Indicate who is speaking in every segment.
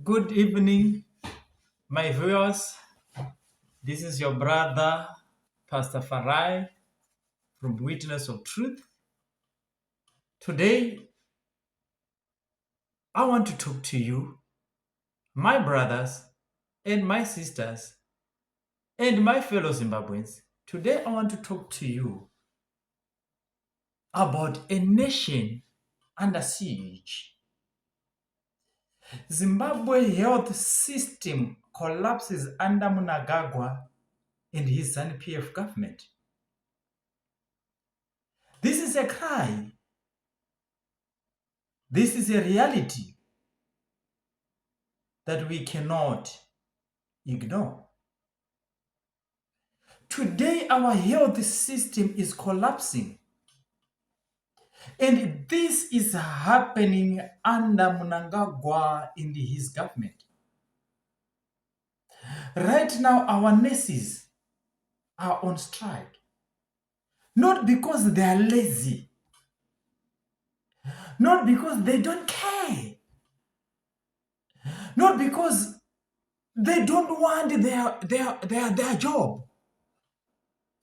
Speaker 1: Good evening, my viewers. This is your brother, Pastor Farai from Witness of Truth. Today, I want to talk to you, my brothers and my sisters, and my fellow Zimbabweans. Today, I want to talk to you about a nation under siege. Zimbabwe health system collapses under Mnangagwa and his ZANU-PF government. This is a cry. This is a reality that we cannot ignore. Today, our health system is collapsing. And this is happening under Mnangagwa and his government. Right now, our nurses are on strike. Not because they are lazy. Not because they don't care. Not because they don't want their job.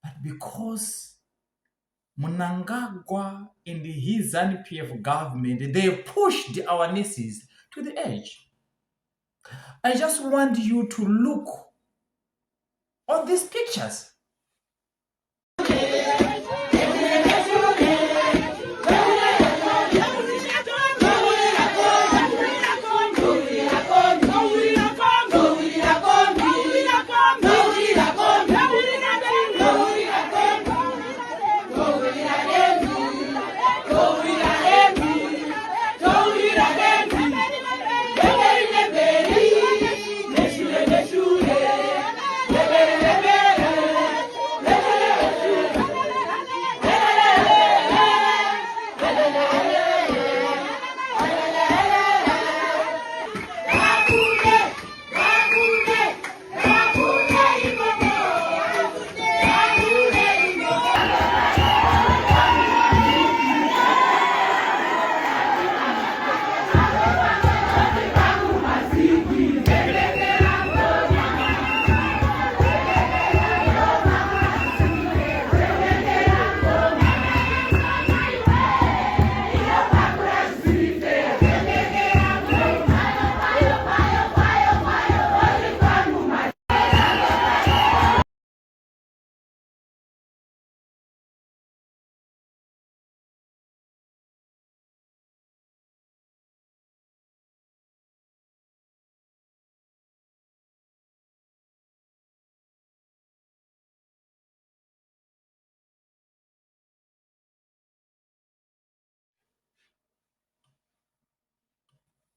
Speaker 1: But because Mnangagwa and his ZANU-PF government, they pushed our nurses to the edge. I just want you to look on these pictures.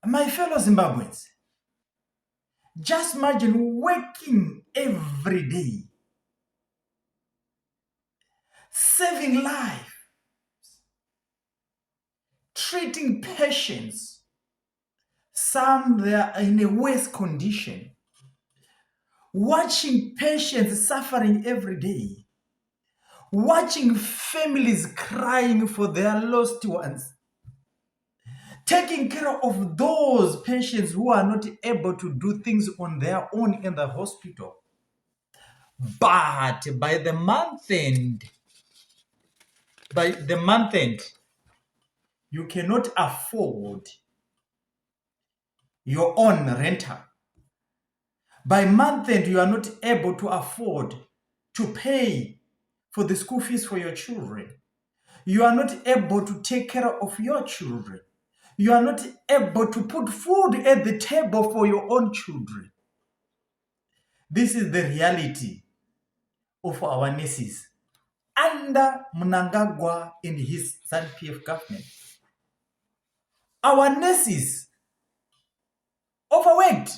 Speaker 1: My fellow Zimbabweans, just imagine working every day, saving life, treating patients. Some they are in a worse condition, watching patients suffering every day, watching families crying for their lost ones, taking care of those patients who are not able to do things on their own in the hospital. But by the month end, you cannot afford your own rental. By month end, you are not able to afford to pay for the school fees for your children. You are not able to take care of your children. You are not able to put food at the table for your own children. This is the reality of our nurses under Mnangagwa and his ZANU-PF government. Our nurses overworked.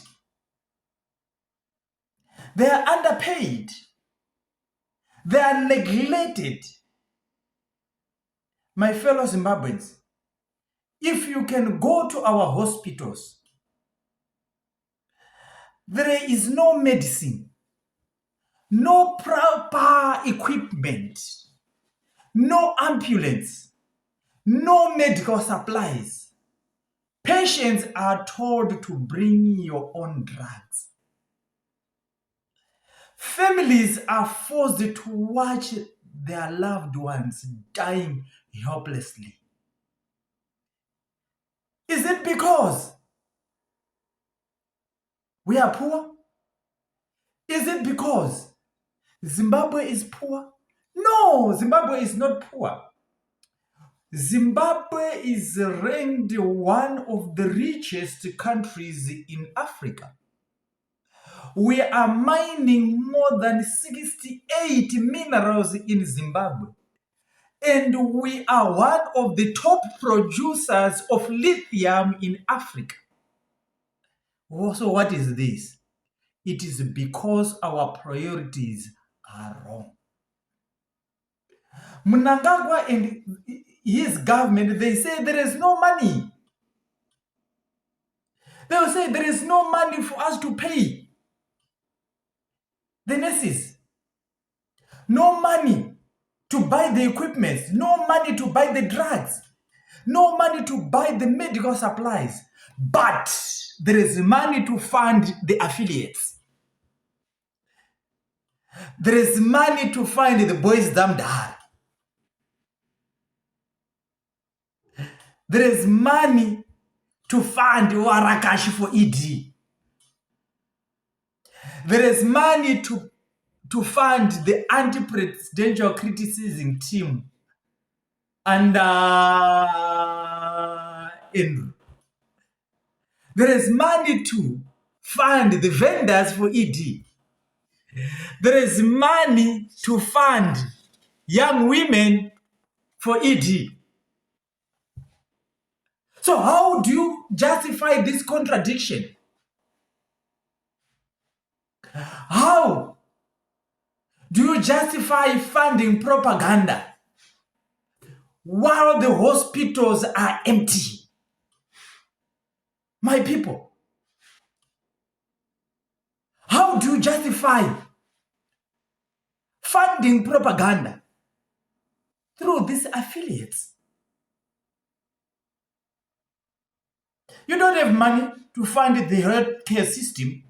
Speaker 1: They are underpaid. They are neglected. My fellow Zimbabweans, if you can go to our hospitals, there is no medicine, no proper equipment, no ambulance, no medical supplies. Patients are told to bring your own drugs. Families are forced to watch their loved ones dying helplessly. Is it because we are poor? Is it because Zimbabwe is poor? No, Zimbabwe is not poor. Zimbabwe is ranked one of the richest countries in Africa. We are mining more than 68 minerals in Zimbabwe. And we are one of the top producers of lithium in Africa. So what is this? It is because our priorities are wrong. Mnangagwa and his government, they say there is no money. They will say there is no money for us to pay the nurses. No money to buy the equipment. No money to buy the drugs. No money to buy the medical supplies. But there is money to fund the affiliates. There is money to fund the boys Damdar. There is money to fund Warakashi for ED. There is money to fund the anti-presidential criticism team and Andrew. There is money to fund the vendors for ED. There is money to fund young women for ED. So how do you justify this contradiction? How do you justify funding propaganda while the hospitals are empty? My people, how do you justify funding propaganda through these affiliates? You don't have money to fund the healthcare system,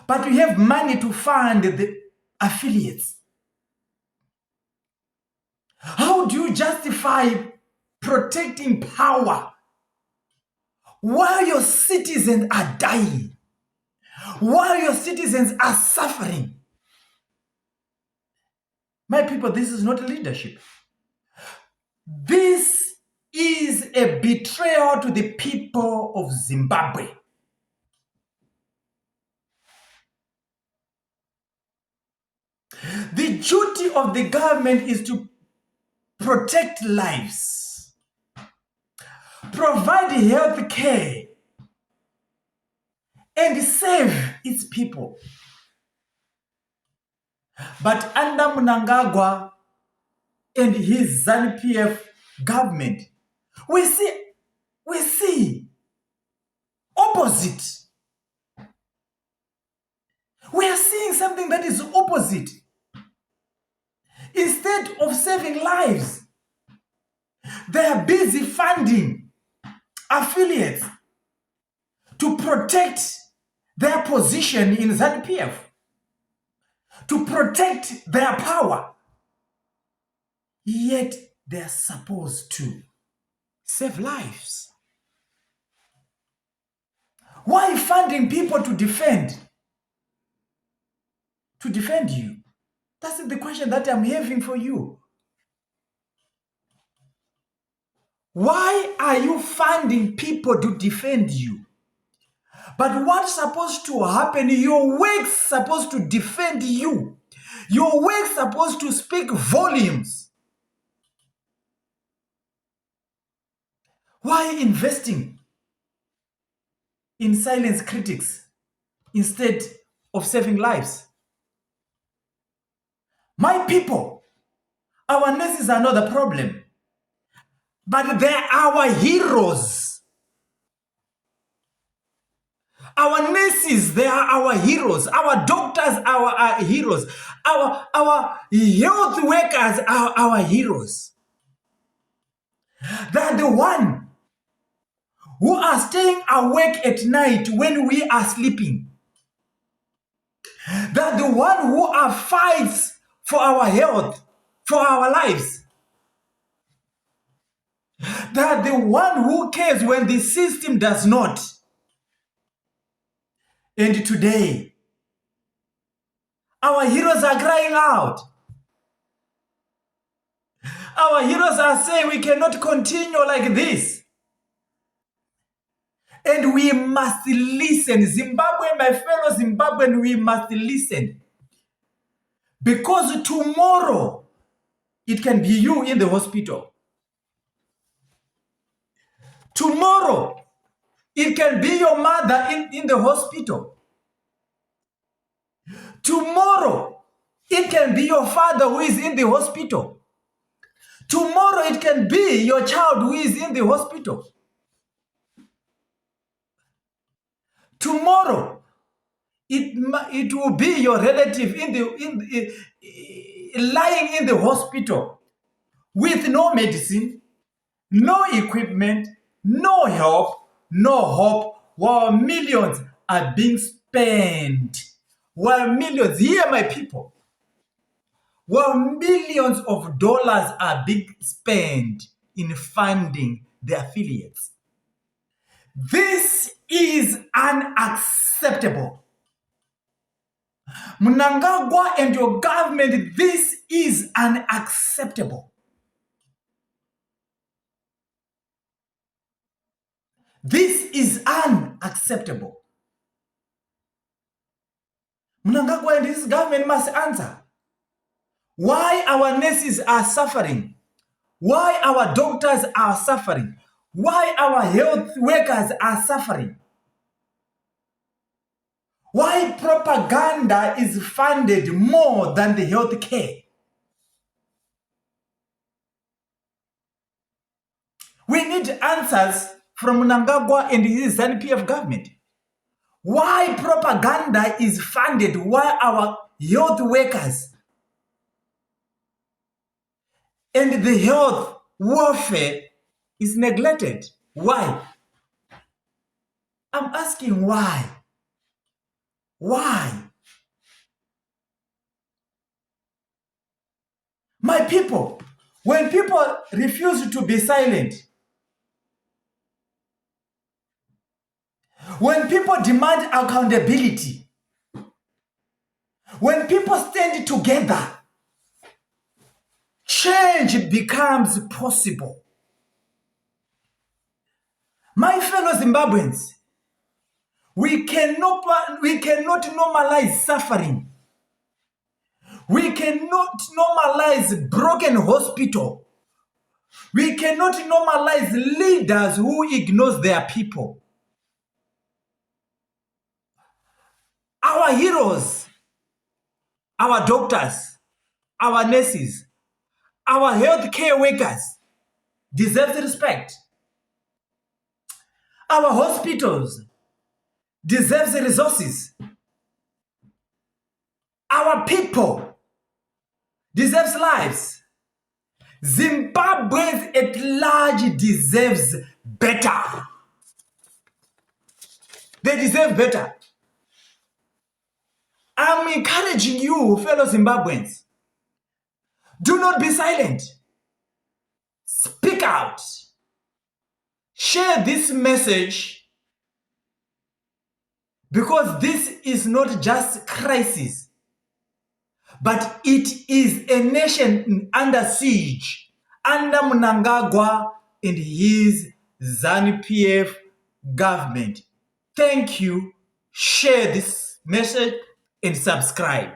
Speaker 1: but you have money to fund the affiliates. How do you justify protecting power while your citizens are dying, while your citizens are suffering? My people, this is not leadership. This is a betrayal to the people of Zimbabwe. The duty of the government is to protect lives, provide health care, and save its people. But under Mnangagwa and his ZANU-PF government, we see opposite. We are seeing something that is opposite. Instead of saving lives, they are busy funding affiliates to protect their position in ZANU-PF, to protect their power. Yet they are supposed to save lives. Why funding people to defend? To defend you? That's the question that I'm having for you. Why are you funding people to defend you? But what's supposed to happen? Your work's supposed to defend you. Your work's supposed to speak volumes. Why investing in silence critics instead of saving lives? My people, our nurses are not the problem, but they're our heroes. Our nurses, they are our heroes. Our doctors are our heroes. Our health workers are our heroes. They're the one who are staying awake at night when we are sleeping. They are the one who are fights for our health, for our lives. They are the one who cares when the system does not. And today, our heroes are crying out. Our heroes are saying we cannot continue like this. And we must listen. Zimbabwe, my fellow Zimbabwean, we must listen. Because tomorrow, it can be you in the hospital. Tomorrow, it can be your mother in the hospital. Tomorrow, it can be your father who is in the hospital. Tomorrow, it can be your child who is in the hospital. Tomorrow, it will be your relative lying in the hospital with no medicine, no equipment, no help, no hope, while millions are being spent. While millions, hear my people, while millions of dollars are being spent in funding the affiliates. This is unacceptable. Mnangagwa and your government, this is unacceptable. This is unacceptable. Mnangagwa and his government must answer. Why our nurses are suffering? Why our doctors are suffering? Why our health workers are suffering? Why propaganda is funded more than the health care? We need answers from Mnangagwa and his ZANU-PF government. Why propaganda is funded while our health workers and the health warfare is neglected? Why? I'm asking why. Why? My people, when people refuse to be silent, when people demand accountability, when people stand together, change becomes possible. My fellow Zimbabweans, we cannot normalize suffering. We cannot normalize broken hospital. We cannot normalize leaders who ignore their people. Our heroes, our doctors, our nurses, our healthcare workers deserve respect. Our hospitals deserve the resources. Our people deserve lives. Zimbabweans at large deserves better. They deserve better. I'm encouraging you, fellow Zimbabweans, do not be silent. Speak out. Share this message, because this is not just crisis, but it is a nation under siege, under Mnangagwa and his ZANU-PF government. Thank you. Share this message and subscribe.